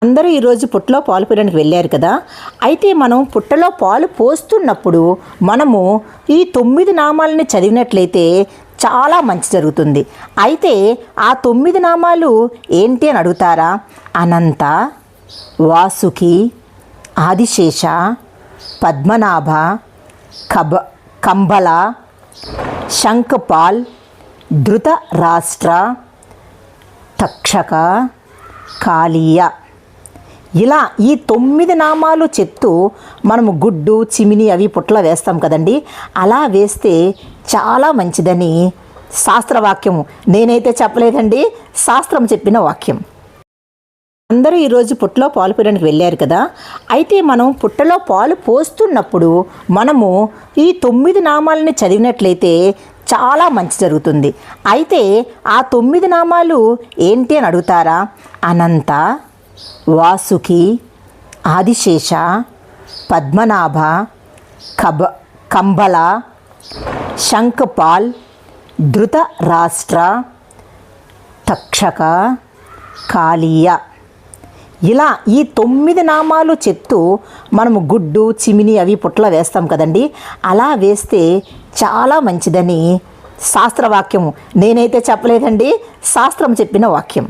అందరూ ఈరోజు పుట్టలో పాలు పోయడానికి వెళ్ళారు కదా. అయితే మనం పుట్టలో పాలు పోస్తున్నప్పుడు మనము ఈ 9 నామాలని చదివినట్లయితే చాలా మంచి జరుగుతుంది. అయితే ఆ 9 నామాలు ఏంటి అని అడుగుతారా? అనంత, వాసుకి, ఆదిశేష, పద్మనాభ, కంబల, శంఖపాల్, ధృతరాష్ట్ర, తక్షక, కాళీయ. ఇలా ఈ 9 నామాలు చెప్తూ మనము గుడ్డు, చిమిని అవి పుట్టలో వేస్తాం కదండి. అలా వేస్తే చాలా మంచిదని శాస్త్రవాక్యము. నేనైతే చెప్పలేదండి, శాస్త్రం చెప్పిన వాక్యం. అందరూ ఈరోజు పుట్టలో పాలు పోయడానికి వెళ్ళారు కదా. అయితే మనం పుట్టలో పాలు పోస్తున్నప్పుడు మనము ఈ 9 నామాలని చదివినట్లయితే చాలా మంచి జరుగుతుంది. అయితే ఆ 9 నామాలు ఏంటి అని అడుగుతారా? అనంత, వాసుకి, ఆదిశేష, పద్మనాభ, కంబల, శంఖపాల్, ధృతరాష్ట్ర, తక్షక, కాళీయ. ఇలా ఈ 9 నామాలు చెప్తూ మనము గుడ్డు, చిమిని అవి పుట్టలో వేస్తాం కదండి. అలా వేస్తే చాలా మంచిదని శాస్త్రవాక్యము. నేనైతే చెప్పలేదండి, శాస్త్రం చెప్పిన వాక్యం.